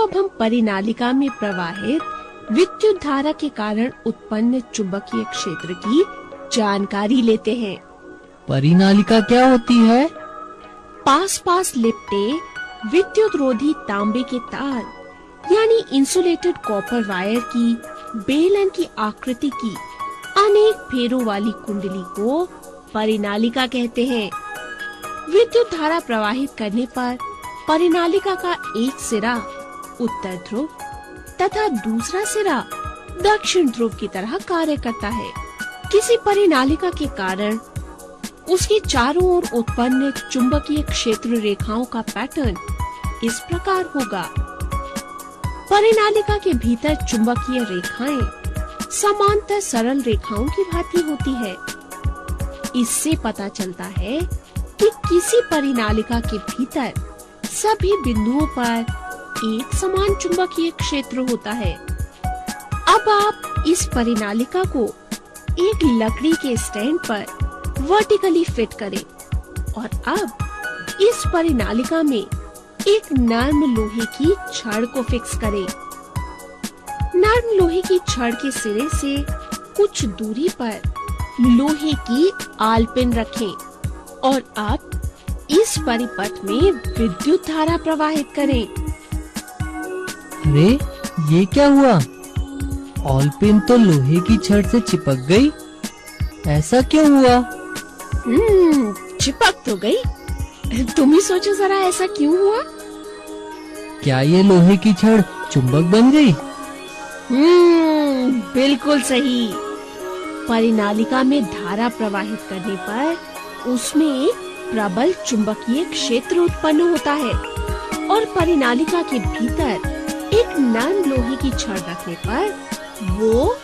अब हम परिनालिका में प्रवाहित विद्युत धारा के कारण उत्पन्न चुंबकीय क्षेत्र की जानकारी लेते हैं। परिनालिका क्या होती है? पास पास लिपटे विद्युत रोधी तांबे के तार यानी इंसुलेटेड कॉपर वायर की बेलन की आकृति की अनेक फेरों वाली कुंडली को परिनालिका कहते हैं। विद्युत धारा प्रवाहित करने पर परिनालिका का एक सिरा उत्तर ध्रुव तथा दूसरा सिरा दक्षिण ध्रुव की तरह कार्य करता है। किसी परिनालिका के कारण उसके चारों ओर उत्पन्न चुंबकीय क्षेत्र रेखाओं का पैटर्न इस प्रकार होगा। परिनालिका के भीतर चुंबकीय रेखाएं समांतर सरल रेखाओं की भांति होती है। इससे पता चलता है कि किसी परिनालिका के भीतर सभी बिंदुओं पर एक समान चुंबकीय क्षेत्र होता है। अब आप इस परिनालिका को एक लकड़ी के स्टैंड पर वर्टिकली फिट करें और अब इस परिनालिका में एक नर्म लोहे की छड़ को फिक्स करें। नर्म लोहे की छड़ के सिरे से कुछ दूरी पर लोहे की आलपिन रखें और अब इस परिपथ में विद्युत धारा प्रवाहित करें। अरे ये क्या हुआ? ऑलपिन तो लोहे की छड़ से चिपक गई। ऐसा क्यों हुआ? चिपक तो गई। तुम ही सोचो जरा ऐसा क्यों हुआ? क्या ये लोहे की छड़ चुंबक बन गई? बिल्कुल सही। परिनालिका में धारा प्रवाहित करने पर उसमें एक प्रबल चुंबकीय क्षेत्र उत्पन्न होता है और परिनालिका के भीतर एक नर्म लोहे की छड़ रखने पर वो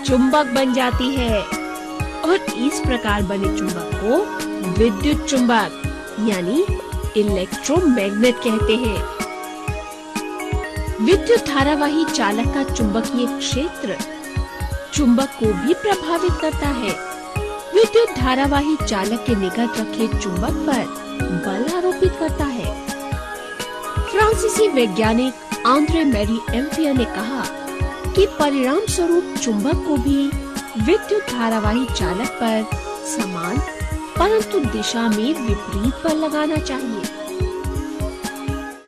चुंबक बन जाती है और इस प्रकार बने चुंबक को विद्युत चुंबक यानी इलेक्ट्रोमैग्नेट कहते हैं। विद्युत धारावाही चालक का चुंबकीय क्षेत्र चुंबक को भी प्रभावित करता है। विद्युत धारावाही चालक के निकट रखे चुंबक पर बल आरोपित करता है। फ्रांसीसी वैज्ञानिक आंद्रे मैरी एम्पियर ने कहा कि परिणाम स्वरूप चुंबक को भी विद्युत धारावाही चालक पर समान परंतु दिशा में विपरीत बल लगाना चाहिए।